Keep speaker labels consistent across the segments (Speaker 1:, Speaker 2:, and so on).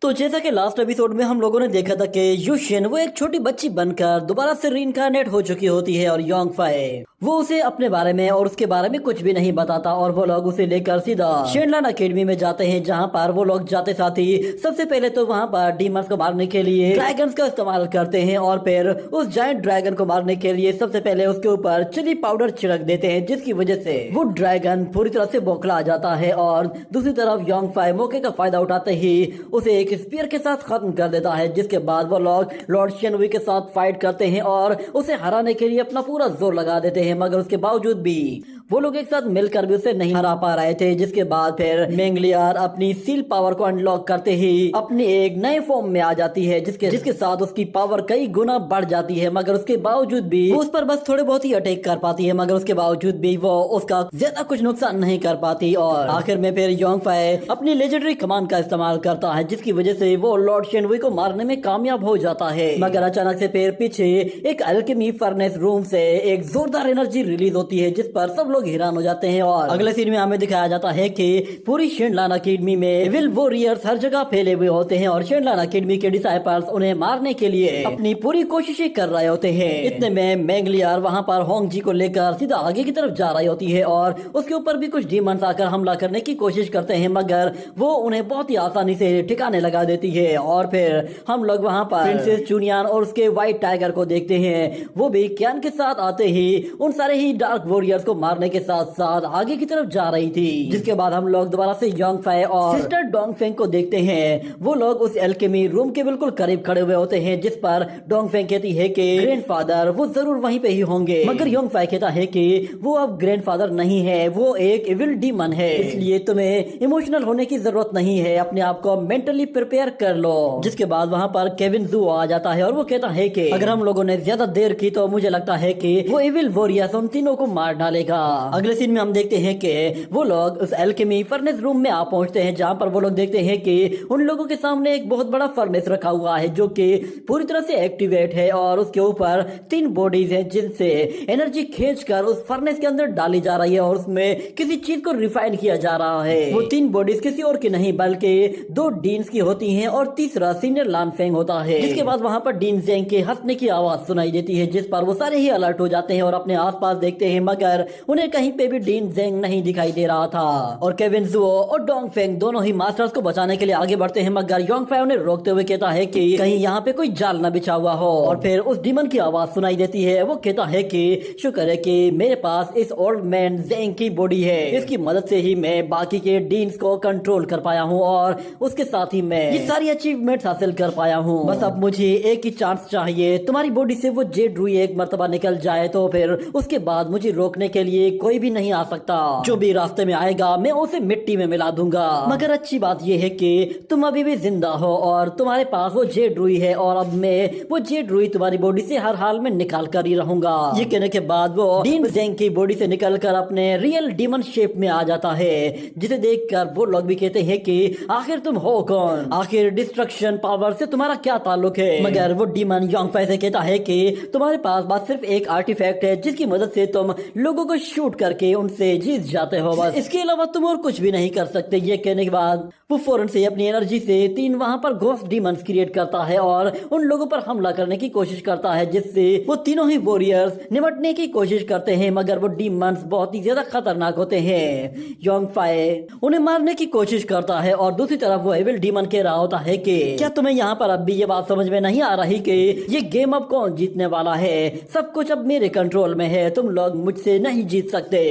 Speaker 1: तो जैसा कि लास्ट एपिसोड में हम लोगों ने देखा था कि युशिन वो एक छोटी बच्ची बनकर दोबारा से रीइंकार्नेट हो चुकी होती है और योंगफाई वो उसे अपने बारे में और उसके बारे में कुछ भी नहीं बताता और वो लोग उसे लेकर सीधा शेनलान अकेडमी में जाते हैं, जहाँ पर वो लोग जाते साथ ही सबसे पहले तो वहाँ पर डीमंस को मारने के लिए ड्रैगन्स का इस्तेमाल करते हैं और फिर उस जायंट ड्रैगन को मारने के लिए सबसे पहले उसके ऊपर चिली पाउडर छिड़क देते हैं, जिसकी वजह से वो ड्रैगन पूरी तरह से बौखला जाता है। और दूसरी तरफ योंगफाई मौके का फायदा उठाते ही उसे एक स्पीयर के साथ खत्म कर देता है, जिसके बाद वो लोग लॉर्ड शेनवी के साथ फाइट करते हैं और उसे हराने के लिए अपना पूरा जोर लगा देते हैं, मगर उसके बावजूद भी वो लोग एक साथ मिलकर भी उसे नहीं हरा पा रहे थे। जिसके बाद फिर मेंगलियार अपनी सील पावर को अनलॉक करते ही अपनी एक नए फॉर्म में आ जाती है, जिसके साथ उसकी पावर कई गुना बढ़ जाती है, मगर उसके बावजूद भी वो उस पर बस थोड़े बहुत ही अटैक कर पाती है, मगर उसके बावजूद भी वो उसका ज्यादा कुछ नुकसान नहीं कर पाती। और आखिर में फिर योंगफाई अपनी लेजेंडरी कमान का इस्तेमाल करता है, जिसकी वजह से वो लॉर्ड शेनवी को मारने में कामयाब हो जाता है। मगर अचानक से फिर पीछे एक अल्केमी फर्नेस रूम से एक जोरदार एनर्जी रिलीज होती है, जिस पर सब लोग हैरान हो जाते हैं। और अगले सीन में हमें दिखाया जाता है कि पूरी शेनलान अकेडमी में विल वॉरियर्स हर जगह फैले हुए होते हैं और शेनलान अकेडमी के डिसाइपल्स उन्हें मारने के लिए अपनी पूरी कोशिशें कर रहे होते हैं। इतने में मेंगलियार वहां पर होंगजी को लेकर सीधा आगे की तरफ जा रही होती है और उसके ऊपर भी कुछ डीमंस आकर हमला करने की कोशिश करते हैं, मगर वो उन्हें बहुत ही आसानी से ठिकाने लगा देती है। और फिर हम लोग वहां पर प्रिंसेस चुनियान और उसके व्हाइट टाइगर को देखते हैं, वो भी क्यान के साथ आते ही उन सारे ही डार्क वॉरियर्स को मारने के साथ साथ आगे की तरफ जा रही थी। जिसके बाद हम लोग दोबारा से योंगफाई और सिस्टर डोंगफेंग को देखते हैं, वो लोग उस एल्केमी रूम के बिल्कुल करीब खड़े हुए होते हैं, जिस पर डोंगफेंग कहती है कि ग्रैंडफादर वो जरूर वहीं पे ही होंगे, मगर योंगफाई कहता है कि वो अब ग्रैंडफादर नहीं है, वो एक इविल डीमन है, इसलिए तुम्हें इमोशनल होने की जरूरत नहीं है, अपने आप को मेंटली प्रिपेयर कर लो। जिसके बाद वहाँ पर केविन जू आ जाता है और वो कहता है कि अगर हम लोगों ने ज्यादा देर की तो मुझे लगता है कि वो इविल वॉरियर्स उन तीनों को मार डालेगा। अगले सीन में हम देखते हैं कि वो लोग उस एल्केमी फर्नेस रूम में आ पहुंचते हैं, जहां पर वो लोग देखते हैं कि उन लोगों के सामने एक बहुत बड़ा फर्नेस रखा हुआ है, जो कि पूरी तरह से एक्टिवेट है और उसके ऊपर 3 बॉडीज हैं, जिनसे एनर्जी खींचकर उस फर्नेस के अंदर डाली जा रही है और उसमें किसी चीज को रिफाइन किया जा रहा है। वो 3 बॉडीज किसी और की नहीं बल्कि 2 डीन्स की होती हैं और तीसरा सीनियर लानफेंग होता है। जिसके बाद वहां पर डीन जेंग के हंसने की आवाज सुनाई देती है, जिस पर वो सारे ही अलर्ट हो जाते हैं और अपने आसपास देखते हैं, मगर उन्हें कहीं पे भी डीन जेंग नहीं दिखाई दे रहा था। और केविन जुओ और डोंगफेंग दोनों ही मास्टर्स को बचाने के लिए आगे बढ़ते हैं, मगर योंगफाई उन्हें रोकते हुए कहता है कि कहीं यहाँ पे कोई जाल न बिछा हुआ हो। और फिर उस डीमन की आवाज सुनाई देती है, वो कहता है कि शुक्र है कि मेरे पास इस ओल्ड मैन जेंग की बॉडी है, इसकी मदद से ही मैं बाकी के डीन्स को कंट्रोल कर पाया हूँ और उसके साथ ही मैं ये सारी अचीवमेंट्स हासिल कर पाया हूँ। बस अब मुझे एक ही चांस चाहिए, तुम्हारी बॉडी से वो जेड रुई एक मर्तबा निकल जाए तो फिर उसके बाद मुझे रोकने के लिए कोई भी नहीं आ सकता, जो भी रास्ते में आएगा मैं उसे मिट्टी में मिला दूंगा। मगर अच्छी बात यह है कि तुम अभी भी जिंदा हो और तुम्हारे पास वो जेड रुई है और अब मैं वो जेड रुई तुम्हारी बॉडी से हर हाल में निकाल कर ही रहूंगा। ये कहने के बाद वो डीन जेंग की बॉडी से निकलकर अपने रियल डीमन शेप में आ जाता है, जिसे देखकर वो लोग भी कहते हैं कि आखिर तुम हो कौन, आखिर डिस्ट्रक्शन पावर से तुम्हारा क्या ताल्लुक है। मगर वो डीमन योंगफाई से कहता है कि तुम्हारे पास बस सिर्फ एक आर्टिफैक्ट है, जिसकी मदद से तुम लोगों को शूट करके उनसे जीत जाते हो, बस इसके अलावा तुम और कुछ भी नहीं कर सकते। ये कहने के बाद वो फौरन से अपनी एनर्जी से 3 वहां पर घोस्ट डीमंस क्रिएट करता है और उन लोगों पर हमला करने की कोशिश करता है, जिससे वो तीनों ही वॉरियर्स निपटने की कोशिश करते हैं, मगर वो डीमंस बहुत ही ज्यादा खतरनाक होते हैं। योंगफाई उन्हें मारने की कोशिश करता है और दूसरी तरफ वो एविल डीमन कह रहा होता है कि क्या तुम्हें यहाँ पर अब भी ये बात समझ में नहीं आ रही कि ये गेम अब कौन जीतने वाला है, सब कुछ अब मेरे कंट्रोल में है, तुम लोग मुझसे नहीं जीत सकते।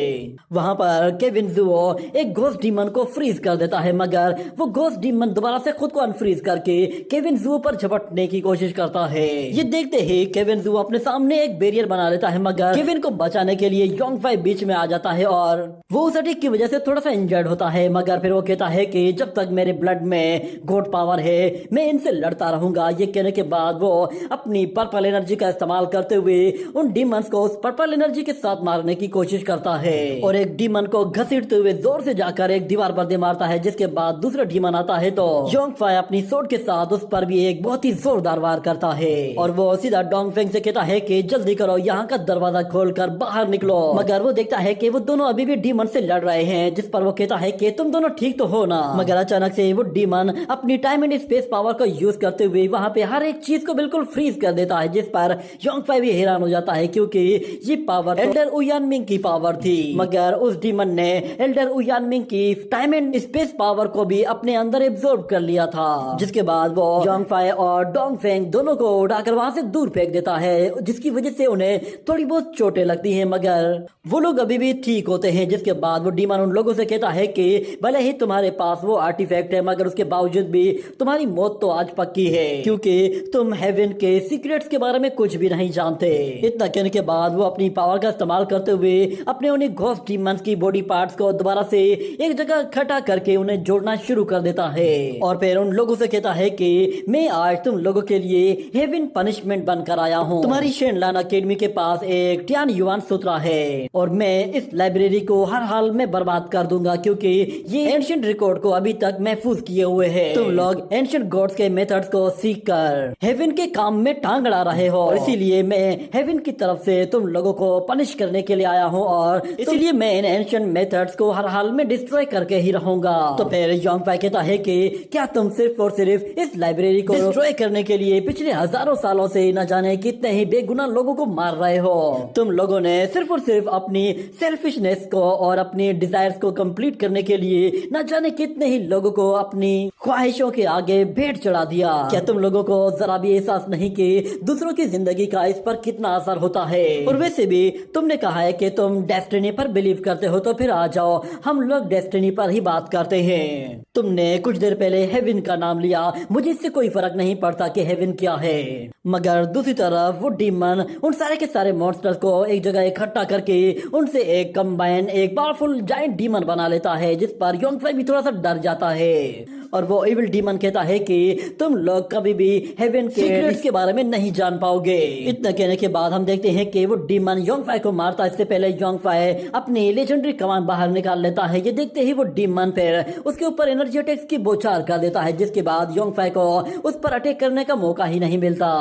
Speaker 1: वहां पर केविन जुओ एक घोस्ट डीमन को फ्रीज कर देता है, मगर वो घोस्ट डीमन दोबारा से खुद को अनफ्रीज करके केविन जुओ पर झपटने की कोशिश करता है। ये देखते ही केविन जुओ अपने सामने एक बैरियर बना लेता है, मगर केविन को बचाने के लिए योंगफाई बीच में आ जाता है और वो उस अटैक की वजह से थोड़ा सा इंजर्ड होता है, मगर फिर वो कहता है कि जब तक मेरे ब्लड में गॉड पावर है मैं इनसे लड़ता रहूंगा। ये कहने के बाद वो अपनी पर्पल एनर्जी का इस्तेमाल करते हुए उन डीमंस को उस पर्पल एनर्जी के साथ मारने की कोशिश करता है और एक डीमन को घसीटते हुए जोर से जाकर एक दीवार पर दे मारता है, जिसके बाद दूसरा डीमन आता है तो योंगफाई अपनी सोर्ड के साथ उस पर भी एक बहुत ही जोरदार वार करता है और वो सीधा डोंगफेंग से कहता है कि जल्दी करो, यहाँ का दरवाजा खोलकर बाहर निकलो। मगर वो देखता है कि वो दोनों अभी भी डीमन से लड़ रहे हैं, जिस पर वो कहता है कि तुम दोनों ठीक तो हो ना। मगर अचानक से वो डीमन अपनी टाइम एंड स्पेस पावर को यूज करते हुए वहाँ पे हर एक चीज को बिल्कुल फ्रीज कर देता है, जिस पर योंगफाई भी हैरान हो जाता है क्योंकि ये पावर एल्डर उयानमिंग की पावर थी। मगर उस डीमन ने एल्डर उयानमिंग की टाइम एंड स्पेस पावर को भी अपने अंदर एब्जॉर्ब कर लिया था, जिसके बाद वो योंगफाई और डोंगफेंग दोनों को उड़ाकर वहां से दूर फेंक देता है, जिसकी वजह से उन्हें थोड़ी बहुत चोटें लगती हैं, मगर वो लोग अभी भी ठीक होते हैं। जिसके बाद वो डीमन उन लोगों से कहता है कि भले ही तुम्हारे पास वो आर्टिफैक्ट है, मगर उसके बावजूद भी तुम्हारी मौत तो आज पक्की है क्योंकि तुम हेवन के सीक्रेट्स के बारे में कुछ भी नहीं जानते। इतना कहने के बाद वो अपनी पावर का इस्तेमाल करते हुए अपने उन्हें घोस्ट डीमंस की बॉडी पार्ट्स को दोबारा से एक जगह इकट्ठा करके उन्हें जोड़ना शुरू कर देता है और फिर उन लोगों से कहता है कि मैं आज तुम लोगों के लिए हेवन पनिशमेंट बनकर आया हूँ। तुम्हारी शेनलान अकेडमी के पास एक टियान युआन सूत्रा है और मैं इस लाइब्रेरी को हर हाल में बर्बाद कर दूंगा क्योंकि ये एंशिएंट रिकॉर्ड को अभी तक महफूज किए हुए है। तुम लोग एंशिएंट गॉड्स के मेथड्स को सीख कर हेवन के काम में टांग अड़ा रहे हो और इसीलिए मैं हेवन की तरफ से तुम लोगों को पनिश करने के लिए आया हूँ और इसीलिए मैं इन एंशिएंट मेथड्स को हर हाल में डिस्ट्रॉय करके ही रहूंगा। तो फिर योंगफाई कहता है कि क्या तुम सिर्फ और सिर्फ इस लाइब्रेरी को डिस्ट्रॉय करने के लिए पिछले हजारों सालों से न जाने कितने ही बेगुनाह लोगों को मार रहे हो। तुम लोगों ने सिर्फ और सिर्फ अपनी सेल्फिशनेस को और अपनी डिजायर्स को कंप्लीट करने के लिए न जाने कितने ही लोगों को अपनी ख्वाहिशों के आगे भेंट चढ़ा दिया। क्या तुम लोगों को जरा भी एहसास नहीं कि दूसरों की जिंदगी का इस पर कितना असर होता है? और वैसे भी तुमने कहा है कि तुम डेस्टिनी पर बिलीव करते हो, तो फिर आ जाओ हम लोग डेस्टिनी पर ही बात करते हैं। तुमने कुछ देर पहले हेवन का नाम लिया, मुझे इससे कोई फर्क नहीं पड़ता कि हेवन क्या है। मगर दूसरी तरफ वो डीमन उन सारे के सारे मॉन्स्टर्स को एक जगह इकट्ठा करके उनसे एक कंबाइन एक पावरफुल जायंट डीमन बना लेता है, जिस पर योंगफाई भी थोड़ा सा डर जाता है और वो इविल डीमन कहता है कि तुम लोग कभी भी हेवन के सीक्रेट्स के बारे में नहीं जान पाओगे। इतना कहने के बाद हम देखते हैं कि वो डीमन योंगफाई को मारता। इससे पहले योंगफाई अपनी लेजेंडरी कमान बाहर निकाल लेता है। ये देखते ही वो डीमन फिर उसके ऊपर एनर्जी अटैक्स की बौछार कर देता है, जिसके बाद योंगफाई को उस पर अटैक करने का मौका ही नहीं मिलता।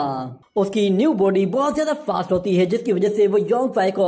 Speaker 1: उसकी न्यू बॉडी बहुत ज्यादा फास्ट होती है, जिसकी वजह से वो योंगफाई को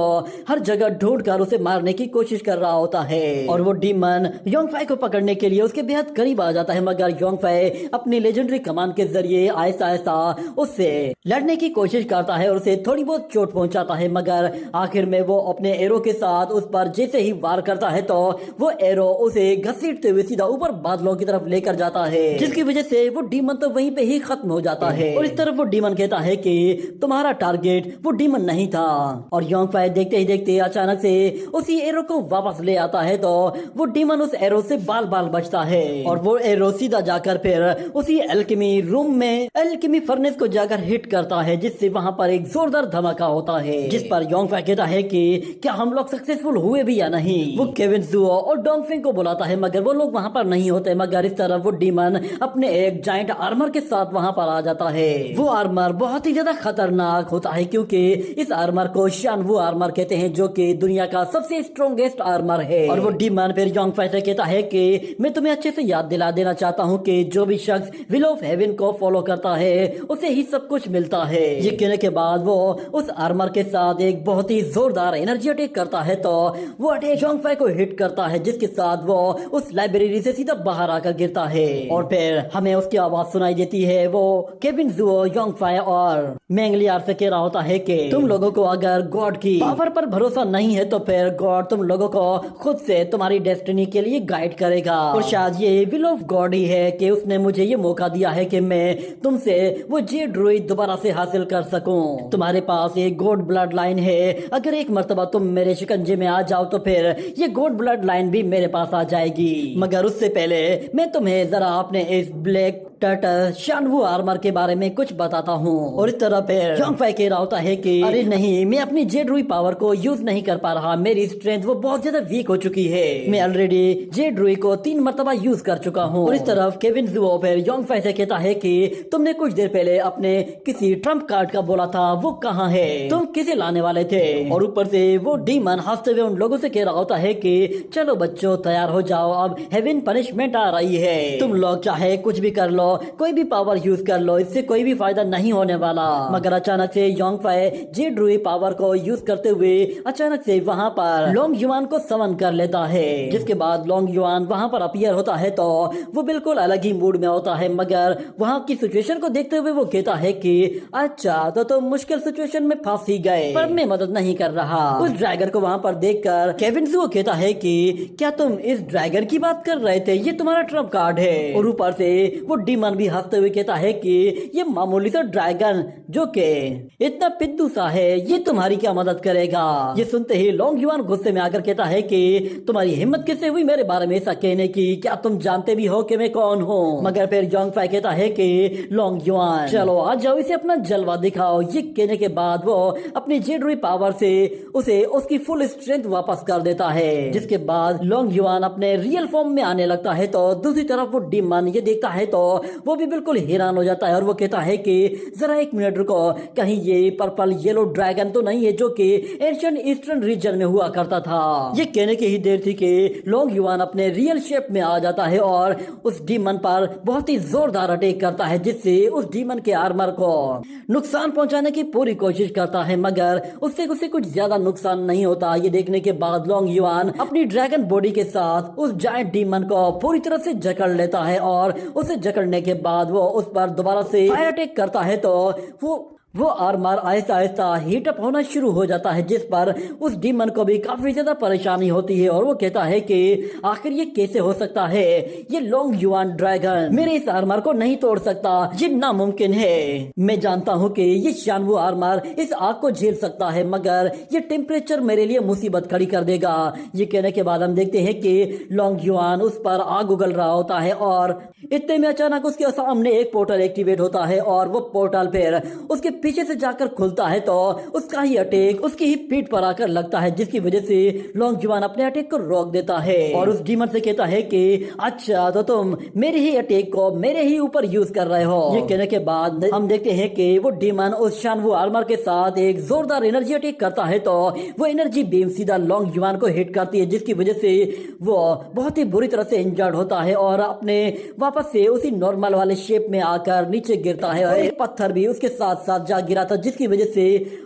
Speaker 1: हर जगह ढूंढ कर उसे मारने की कोशिश कर रहा होता है और वो डीमन योंगफाई को पकड़ने के लिए उसके बेहद करीब आ जाता है, मगर योंगफाई अपनी लेजेंडरी कमान के जरिए आहिस्ता आहिस्ता उससे लड़ने की कोशिश करता है और उसे थोड़ी बहुत चोट पहुंचाता है। मगर आखिर में वो अपने एरो के साथ उस पर जैसे ही वार करता है तो वो एरो उसे घसीटते हुए सीधा ऊपर बादलों की तरफ लेकर जाता है, जिसकी वजह से वो डीमन तो वहीं पे ही खत्म हो जाता है। और इस तरफ वो डीमन कहता है कि तुम्हारा टारगेट वो डीमन नहीं था और योंगफाई देखते ही देखते अचानक से उसी एरो को वापस ले आता है तो वो डीमन उस एरो से बाल बाल बचता है और वो एरो सीधा जाकर फिर उसी एल्केमी रूम में एल्केमी फर्नेस को जाकर हिट करता है, जिससे वहां पर एक जोरदार धमाका होता है, जिस पर योंगफाई कहता है कि क्या हम लोग सक्सेसफुल हुए भी या नहीं। वो केविन जुओ और डोंगफेंग को बुलाता है, मगर वो लोग वहां पर नहीं होते। मगर इस तरफ वो डीमन अपने एक जायंट आर्मर के साथ वहां पर आ जाता है। वो आर्मर बहुत ही ज्यादा खतरनाक होता है क्योंकि इस आर्मर को शानवू आर्मर कहते हैं, जो कि दुनिया का सबसे स्ट्रॉन्गेस्ट आर्मर है। और वो डीमन फिर योंगफाई से कहता है कि मैं तुम्हें अच्छे से याद दिला देना चाहता हूँ कि जो भी शख्स विल ऑफ हेवन को फॉलो करता है उसे ही सब कुछ मिलता है। ये कहने के बाद वो उस आर्मर के साथ एक बहुत ही जोरदार एनर्जी अटैक करता है तो वो अटैक योंगफाई को हिट करता है, जिसके साथ वो उस लाइब्रेरी से सीधा बाहर आकर गिरता है और फिर हमें उसकी आवाज सुनाई देती है। वो केविन जुओ योंगफाई और मैंगलियार से कह रहा होता है कि तुम लोगों को अगर गॉड की पावर पर भरोसा नहीं है तो फिर गॉड तुम लोगों को खुद से तुम्हारी डेस्टिनी के लिए गाइड करेगा और शायद ये विल ऑफ गॉड ही है कि उसने मुझे ये मौका दिया है कि मैं तुमसे वो जे ड्रूइड दोबारा से हासिल कर सकूं। तुम्हारे पास एक गॉड ब्लड लाइन है, अगर एक मर्तबा तुम मेरे शिकंजे में आ जाओ तो फिर ये गॉड ब्लड लाइन भी मेरे पास आ जाएगी। मगर उससे पहले मैं तुम्हें जरा अपने इस ब्लैक टर्टल शानवू आर्मर के बारे में कुछ बताता हूँ। और इस तरह फिर योंग फाई कह रहा होता है कि अरे नहीं, मैं अपनी जेड रुई पावर को यूज नहीं कर पा रहा, मेरी स्ट्रेंथ वो बहुत ज्यादा वीक हो चुकी है, मैं ऑलरेडी जेड रुई को 3 मरतबा यूज कर चुका हूँ। और इस तरफ केविन जुओ फिर योंग फाई से कहता है कि तुमने कुछ देर पहले अपने किसी ट्रम्प कार्ड का बोला था, वो कहाँ है, तुम किसे लाने वाले थे। और ऊपर से वो डीमन हंसते हुए उन लोगों से कह रहा होता है कि चलो बच्चों तैयार हो जाओ, अब हेवन पनिशमेंट आ रही है, तुम लोग चाहे कुछ भी कर लो, कोई भी पावर यूज कर लो, इससे कोई भी फायदा नहीं होने वाला। मगर अचानक से योंग फाई जेड रुई पावर को यूज करते हुए अचानक से वहाँ पर लोंग युआन को समन कर लेता है, जिसके बाद लोंग युआन वहाँ पर अपीयर होता है तो वो बिल्कुल अलग ही मूड में होता है। मगर वहाँ की सिचुएशन को देखते हुए वो कहता है कि अच्छा तो तुम मुश्किल सिचुएशन में फंस ही गए, पर मैं मदद नहीं कर रहा। उस ड्रैगन को वहाँ पर देखकर केविन जुओ कहता है कि क्या तुम इस ड्रैगन की बात कर रहे थे, ये तुम्हारा ट्रम्प कार्ड है। और ऊपर से वो डीमन भी हंसते हुए कहता है कि ये मामूली सा ड्रैगन जो के इतना पिद्दू सा है, ये तुम्हारी क्या मदद करेगा। ये सुनते ही लोंग युआन गुस्से में आकर कहता है कि तुम्हारी हिम्मत कैसे हुई मेरे बारे में ऐसा कहने की, क्या तुम जानते भी हो कि मैं कौन हूँ। मगर फिर योंग फाई कहता है कि लोंग युआन चलो आ जाओ, इसे अपना जलवा दिखाओ। ये कहने के बाद वो अपनी जेड रुई पावर से उसे उसकी फुल स्ट्रेंथ वापस कर देता है, जिसके बाद लोंग युआन अपने रियल फॉर्म में आने लगता है। तो दूसरी तरफ वो डीमन ये देखता है तो वो भी बिल्कुल हैरान हो जाता है और वो कहता है कि जरा एक मिनट रुको, कहीं ये पर्पल येलो ड्रैगन तो नहीं है जो कि एशियन ईस्टर्न रीजन में हुआ करता था। ये कहने की ही देर थी कि लोंग युआन अपने रियल शेप में आ जाता है और उस डीमन पर बहुत ही जोरदार अटैक करता है, जिससे उस डीमन के आर्मर को नुकसान पहुंचाने की पूरी कोशिश करता है। मगर उससे कुछ ज्यादा नुकसान नहीं होता। ये देखने के बाद लोंग युआन अपनी ड्रैगन बॉडी के साथ उस जायंट डीमन को पूरी तरह से जकड़ लेता है और उसे जकड़ने के बाद वो उस पर दोबारा से फायर अटैक करता है तो वो armour Aahista Aahista heat up होना शुरू हो जाता है, जिस पर उस डीमन को भी काफी ज्यादा परेशानी होती है। और वो कहता है कि आखिर ये कैसे हो सकता है, ये लोंग युआन ड्रैगन मेरे इस आर्मर को नहीं तोड़ सकता, ये नामुमकिन है। मैं जानता हूँ कि ये शानवू आर्मर इस आग को झेल सकता है, मगर ये टेम्परेचर मेरे लिए मुसीबत खड़ी कर देगा। ये कहने के बाद हम देखते हैं कि लोंग युआन उस पर आग उगल रहा होता है और इतने में अचानक उसके सामने एक पोर्टल एक्टिवेट होता है और वो पोर्टल फिर उसके पीछे से जाकर खुलता है तो उसका ही अटैक उसकी ही पीठ पर आकर लगता है, जिसकी वजह से लोंग युआन अपने अटैक को रोक देता है और उस डीमन से कहता है कि अच्छा तो तुम मेरे ही अटैक को मेरे ही ऊपर यूज कर रहे हो। ये कहने के बाद हम देखते हैं कि वो डीमन उस शानवू आर्मर के साथ एक जोरदार एनर्जी अटैक करता है तो वो एनर्जी बीम सीधा लोंग युआन को हिट करती है, जिसकी वजह से वो बहुत ही बुरी तरह से इंजर्ड होता है और अपने वापस से उसी नॉर्मल वाले शेप में आकर नीचे गिरता है और एक पत्थर भी उसके साथ साथ जा गिरा था, जिसकी वजह से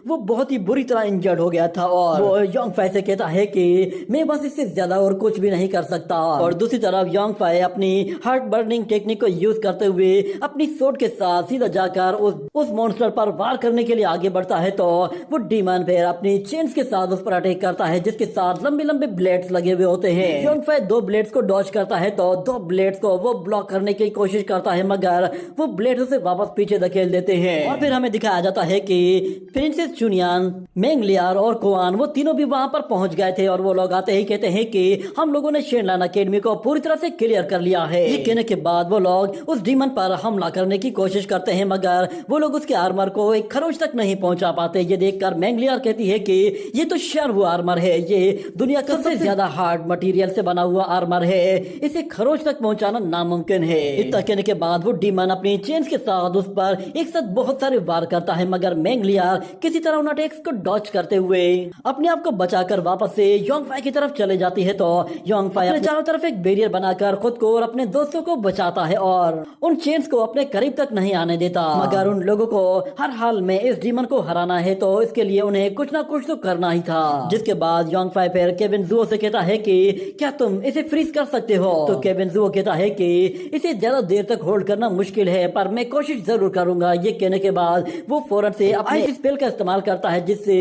Speaker 1: वो बहुत ही बुरी तरह इंजर्ड हो गया था। और वो योंग फाई से कहता है कि मैं बस इससे ज्यादा और कुछ भी नहीं कर सकता। और दूसरी तरफ योंग फाई अपनी हार्ट बर्निंग टेक्निक को यूज करते हुए अपनी सोर्ड के साथ सीधा जाकर उस मॉन्स्टर पर वार करने के लिए आगे बढ़ता है तो वो डीमन फिर अपनी चेन्स के साथ उस पर अटैक करता है, जिसके साथ लंबे लंबे ब्लेड्स लगे हुए होते हैं। योंग फाई 2 ब्लेड्स को डॉज करता है तो 2 ब्लेड्स को वो ब्लॉक करने की कोशिश करता है, मगर वो ब्लेड उसे वापस पीछे धकेल देते हैं। और फिर हमें दिखाया जाता है कि प्रिंसेस चुनियान, मेंगलियार और कोआन वो तीनों भी वहां पर पहुंच गए थे और वो लोग आते ही कहते हैं कि हम लोगों ने शेनलान अकेडमी को पूरी तरह से क्लियर कर लिया है। ये कहने के बाद वो लोग उस डीमन पर हमला करने की कोशिश करते हैं, मगर वो लोग उसके आर्मर को एक खरोच तक नहीं पहुंचा पाते। ये देखकर मेंगलियार कहती है कि ये तो शानवू आर्मर है, ये दुनिया का सबसे ज्यादा हार्ड मटेरियल से बना हुआ आर्मर है, इसे खरोच तक पहुंचाना नामुमकिन है। इतना कहने के बाद वो डीमन अपनी चेन्स के साथ उस पर एक साथ बहुत सारे वार करता है, मगर मेंगलियार किसी तरह उन अटैक्स को डॉच करते हुए अपने आप को बचाकर वापस से योंग फाई की तरफ चले जाती है। तो योंग फाई अपने चारों तरफ एक बैरियर बनाकर खुद को और अपने दोस्तों को बचाता है और उन चेन्स को अपने करीब तक नहीं आने देता। मगर उन लोगों को हर हाल में इस डीमन को हराना है तो इसके लिए उन्हें कुछ ना कुछ तो करना ही था। जिसके बाद योंग फाई फिर केविन जुओ से कहता है कि क्या तुम इसे फ्रीज कर सकते हो। तो केविन जुओ कहता है कि इसे ज्यादा देर तक होल्ड करना मुश्किल है, पर मैं कोशिश जरूर करूंगा। ये कहने के बाद वो फौरन से अपने स्पेल का इस्तेमाल करता है, जिससे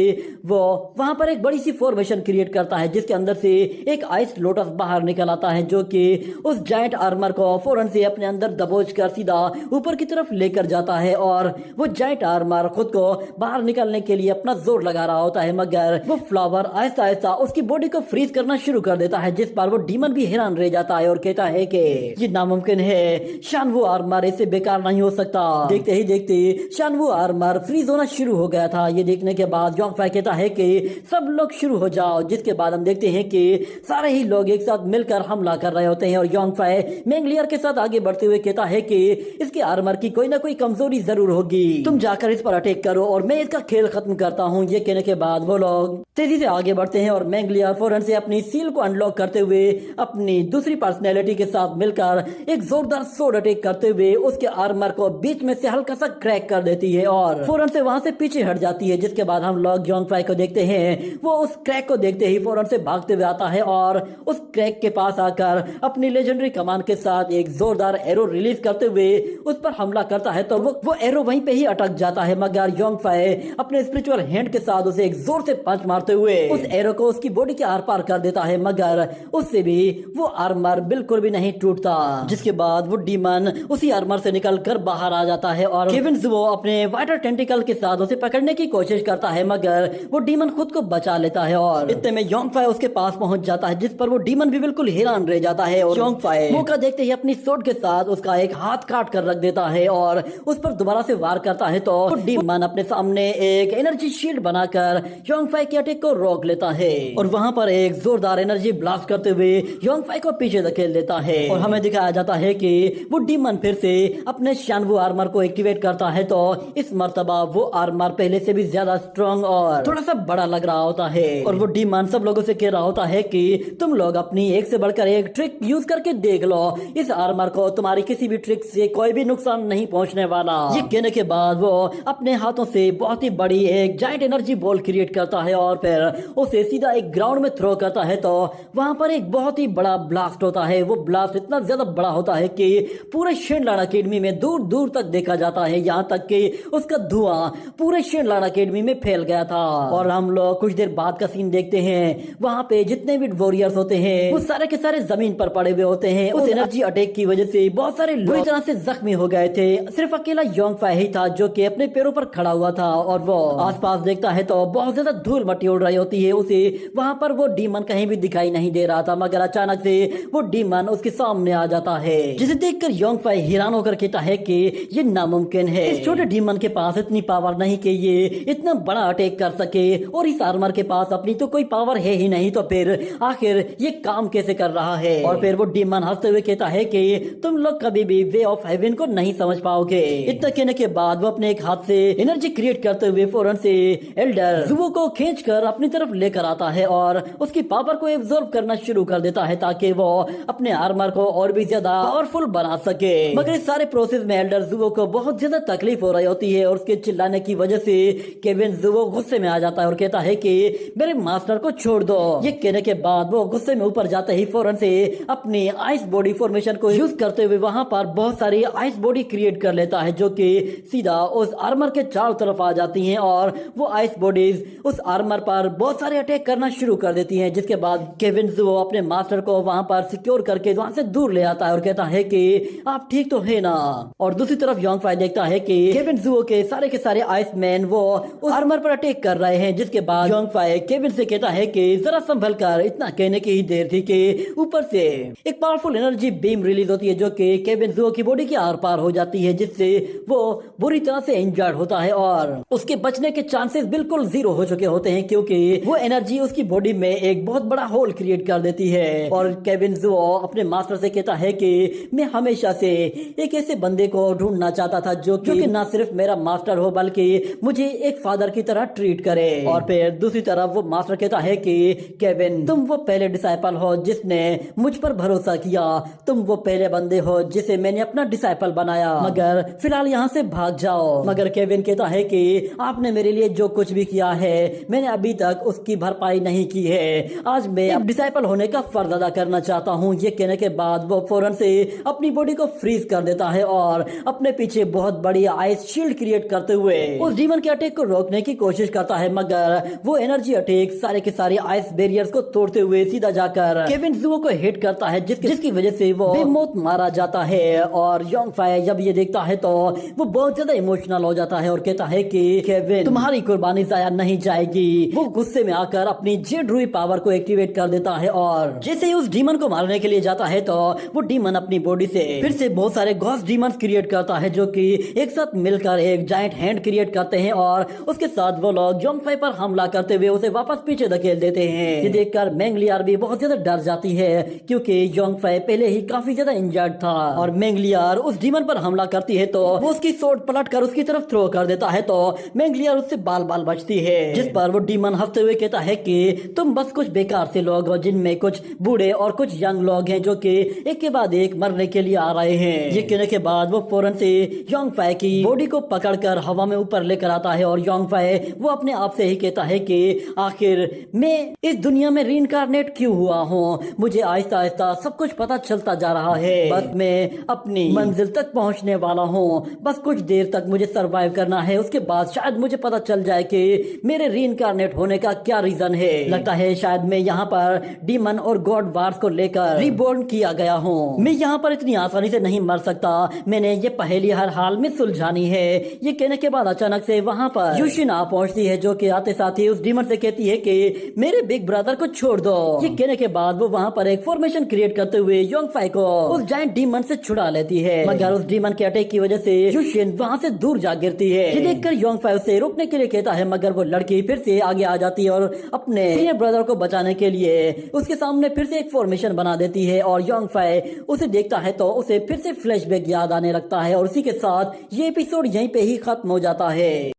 Speaker 1: वो वहां पर एक बड़ी सी फॉर्मेशन क्रिएट करता है, जिसके अंदर से एक आइस लोटस बाहर निकल आता है, जो कि उस जायंट आर्मर को फौरन से अपने अंदर दबोच कर सीधा ऊपर की तरफ लेकर जाता है। और वो जायंट आर्मर खुद को बाहर निकलने के लिए अपना जोर लगा रहा होता है, मगर वो फ्लावर आहिस्ता आहिस्ता उसकी बॉडी को फ्रीज करना शुरू कर देता है, जिस पर वो डीमन भी हैरान रह जाता है और कहता है कि ये नामुमकिन है, शानवू आर्मर इससे बेकार नहीं हो सकता। देखते ही देखते शानवू आर्मर फ्रीज होना शुरू हो गया था। ये देखने के बाद योंगफाई कहता है कि सब लोग शुरू हो जाओ, जिसके बाद हम देखते हैं कि सारे ही लोग एक साथ मिलकर हमला कर रहे होते हैं और योंगफाई मैंगलियर के साथ आगे बढ़ते हुए कहता है कि इसके आर्मर की कोई ना कोई कमजोरी जरूर होगी, तुम जाकर इस पर अटैक करो और मैं इसका खेल खत्म करता हूँ। ये कहने के बाद वो लोग तेजी से आगे बढ़ते हैं और मैंगलियर फौरन से अपनी सील को अनलॉक करते हुए अपनी दूसरी पर्सनैलिटी के साथ मिलकर एक जोरदार सोड अटैक करते हुए उसके आर्मर को बीच में से हल्का सा क्रैक कर देती है और फौरन से वहां से पीछे हट जाती है। जिसके बाद हम लोग योंगफाई को देखते हैं, वो उस क्रैक को देखते ही फौरन से भागते हुए आता है और उस क्रैक के पास आकर अपनी लेजेंडरी कमान के साथ एक जोरदार एरो रिलीज करते हुए उस पर हमला करता है, तो वो एरो वहीं पे ही अटक जाता है, मगर योंगफाई अपने स्पिरिचुअल हैंड के साथ उसे एक जोर से पंच मारते हुए उस एरो को उसकी बॉडी के आर पार कर देता है, मगर उससे भी वो आर्मर बिल्कुल भी नहीं टूटता। जिसके बाद वो डीमन उसी आर्मर से निकल कर बाहर आ जाता है और केविन ज़ुओ अपने वाटर टेंटिकल के साथ उसे पकड़ने की कोशिश करता है, मगर वो डीमन खुद को बचा लेता है और इतने में योंगफाई उसके पास पहुंच जाता है, जिस पर वो डीमन भी बिल्कुल हैरान रह जाता है और योंगफाई मौका देखते ही अपनी सोड के साथ उसका एक हाथ काट कर रख देता है और उस पर दोबारा से वार करता है, तो डीमन अपने सामने एक एनर्जी शील्ड बनाकर योंगफाई के अटैक को रोक लेता है और वहां पर एक जोरदार एनर्जी ब्लास्ट करते हुए योंगफाई को पीछे धकेल देता है और हमें दिखाया जाता है कि वो डीमन फिर से अपने शानवू आर्मर को एक्टिवेट करता है, तो इस मर्तबा वो आर्मर पहले से भी ज्यादा स्ट्रॉन्ग और थोड़ा सा बड़ा लग रहा होता है और वो डीमन सब लोगों से कह रहा होता है कि तुम लोग अपनी एक से बढ़कर एक ट्रिक यूज करके देख लो, इस आर्मर को तुम्हारी किसी भी ट्रिक से कोई भी नुकसान नहीं पहुंचने वाला। ये कहने के बाद वो अपने हाथों से बहुत ही बड़ी एक जायंट एनर्जी बॉल क्रिएट करता है और फिर उसे सीधा एक ग्राउंड में थ्रो करता है, तो वहां पर एक बहुत ही बड़ा ब्लास्ट होता है। वो ब्लास्ट इतना ज्यादा बड़ा होता है कि पूरे शिनलान अकेडमी में दूर दूर तक देखा जाता है, यहाँ तक कि उसका धुआं पूरे शिनलान अकेडमी में फैल गया था। और हम लोग कुछ देर बाद का सीन देखते हैं, वहाँ पे जितने भी वॉरियर्स होते हैं वो सारे के सारे जमीन पर पड़े हुए होते हैं। उस एनर्जी अटैक की वजह से बहुत सारे लोग बुरी तरह से जख्मी हो गए थे, सिर्फ अकेला योंगफाई ही था जो कि अपने पैरों पर खड़ा हुआ था और वो आसपास देखता है तो बहुत ज्यादा धूल मट्टी उड़ रही होती है उसे। वहाँ पर वो डीमन कहीं भी दिखाई नहीं दे रहा था, मगर अचानक से वो डीमन उसके सामने आ जाता है, जिसे देखकर योंगफाई हैरान होकर कहता है कि ये नामुमकिन है, इस छोटे डीमन के पास इतनी पावर नहीं कि ये इतना बड़ा अटैक कर सके और इस आर्मर के पास अपनी तो कोई पावर है ही नहीं, तो फिर आखिर ये काम कैसे कर रहा है। और फिर वो डीमन हंसते हुए कहता है कि तुम लोग कभी भी वे ऑफ हेवन को नहीं समझ पाओगे। इतना कहने के बाद वो अपने एक हाथ से एनर्जी क्रिएट करते हुए फौरन से एल्डर ज़ुओ को खींचकर अपनी तरफ लेकर आता है और उसकी पावर को एब्जॉर्ब करना शुरू कर देता है ताकि वो अपने आर्मर को और भी ज्यादा पावरफुल बना सके। मगर इस सारे प्रोसेस में एल्डर ज़ुओ को बहुत ज्यादा तकलीफ हो रही होती है और उसके चिल्लाने की वजह से केविन ज़ुओ गुस्से में आ जाता है और कहता है कि मेरे मास्टर को छोड़ दो। ये कहने के बाद वो गुस्से में ऊपर जाते ही फौरन से अपनी आइस बॉडी फॉर्मेशन को यूज करते हुए वहां पर बहुत सारी आइस बॉडी क्रिएट कर लेता है, जो कि सीधा उस आर्मर के चारों तरफ आ जाती हैं और वो आइस बॉडीज उस आर्मर पर बहुत सारे अटैक करना शुरू कर देती हैं। जिसके बाद केविन ज़ुओ अपने मास्टर को वहां पर सिक्योर करके वहां से दूर ले आता है और कहता है कि आप ठीक तो है ना। और दूसरी तरफ योंगफाई देखता है कि केविन ज़ुओ के सारे आइस मैन वो उस आर्मर पर अटैक कर रहे हैं। जिसके बाद योंगफाई केविन से कहता है कि जरा संभल कर, इतना कहने की ही देर थी कि ऊपर से एक पावरफुल एनर्जी बीम रिलीज होती है जो कि केविन ज़ुओ की बॉडी के आर पार हो जाती है, जिससे वो बुरी तरह से इंजर्ड होता है और उसके बचने के चांसेस बिल्कुल जीरो हो चुके होते हैं, क्योंकि वो एनर्जी उसकी बॉडी में एक बहुत बड़ा होल क्रिएट कर देती है। और केविन ज़ुओ अपने मास्टर से कहता है कि मैं हमेशा से एक ऐसे बंदे को ढूंढना चाहता था जो कि ना सिर्फ मेरा मास्टर हो बल्कि मुझे एक फादर की तरह ट्रीट करे। और फिर दूसरी तरफ वो मास्टर कहता है कि केविन, तुम वो पहले डिसाइपल हो जिसने मुझ पर भरोसा किया, तुम वो पहले बंदे हो जिसे मैंने अपना डिसाइपल बनाया, मगर फिलहाल यहाँ से भाग जाओ। मगर केविन कहता है कि आपने मेरे लिए जो कुछ भी किया है मैंने अभी तक उसकी भरपाई नहीं की है, आज मैं अब डिसाइपल होने का फर्ज अदा करना चाहता हूँ। ये कहने के बाद वो फौरन से अपनी बॉडी को फ्रीज कर देता है और अपने पीछे बहुत बड़ी आइस शील्ड क्रिएट क्रिएट करते हुए उस डीमन के अटैक को रोकने की कोशिश करता है, मगर वो एनर्जी अटैक सारे के सारे आइस बैरियर्स को तोड़ते हुए सीधा जाकर केविन जुओ को हिट करता है, जिसकी वजह से वो बेमौत मारा जाता है। और योंग फाई जब ये देखता है तो वो बहुत ज्यादा इमोशनल हो जाता है और कहता है कि केविन, तुम्हारी कुर्बानी जाया नहीं जाएगी। वो गुस्से में आकर अपनी जेड रूई पावर को एक्टिवेट कर देता है और जैसे ही उस डीमन को मारने के लिए जाता है तो वो डीमन अपनी बॉडी से फिर से बहुत सारे घोस्ट डीमंस क्रिएट करता है, जो कि एक साथ मिलकर एक जायंट हैंड क्रिएट करते हैं और उसके साथ वो लोग योंग फाई पर हमला करते हुए उसे वापस पीछे धकेल देते हैं। ये देखकर मेंगलियार भी बहुत ज्यादा डर जाती है, क्योंकि योंग फाई पहले ही काफी ज्यादा इंजर्ड था। और मेंगलियार उस डीमन पर हमला करती है तो वो उसकी सोर्ड पलट कर उसकी तरफ थ्रो कर देता है, तो मेंगलियार उससे बाल बाल बचती है, जिस पर वो डीमन हंसते हुए कहता है कि तुम बस कुछ बेकार से लोग हो, जिनमें कुछ बूढ़े और कुछ यंग लोग हैं जो कि एक के बाद एक मरने के लिए आ रहे हैं। ये कहने के बाद वो फौरन से योंग फाई की बॉडी को पकड़कर हवा में ऊपर लेकर आता है और योंग फाई वो अपने आप से ही कहता है कि आखिर मैं इस दुनिया में रीइंकार्नेट क्यों हुआ हूँ, मुझे आहिस्ता आहिस्ता सब कुछ पता चलता जा रहा है। बस मैं अपनी मंजिल तक पहुँचने वाला हूँ, बस कुछ देर तक मुझे सरवाइव करना है, उसके बाद शायद मुझे पता चल जाए कि मेरे रीइंकार्नेट होने का क्या रीजन है। लगता है शायद मैं यहाँ पर डीमन और गॉड वार्स को लेकर रिबॉर्न किया गया हूँ। मैं यहाँ पर इतनी आसानी से नहीं मर सकता, मैंने ये पहेली हर हाल में सुलझानी है। ये कहने के बाद अचानक से वहाँ पर युशिन आ पहुँचती है, जो कि आते साथ ही उस डीमन से कहती है कि मेरे बिग ब्रदर को छोड़ दो। ये कहने के बाद वो वहाँ पर एक फॉर्मेशन क्रिएट करते हुए योंग फाई को उस जायंट डीमन से छुड़ा लेती है, मगर उस डीमन के अटैक की वजह से युशिन वहाँ से दूर जा गिरती है। ये देखकर योंग फाई उसे रोकने के लिए कहता है, मगर वो लड़की फिर से आगे आ जाती है और अपने सीनियर ब्रदर को बचाने के लिए उसके सामने फिर से एक फॉर्मेशन बना देती है। और योंग फाई उसे देखता है तो उसे फिर से फ्लैशबैक याद आने लगता है और उसी के साथ ये एपिसोड यहीं पे ही खत्म हो जाता है।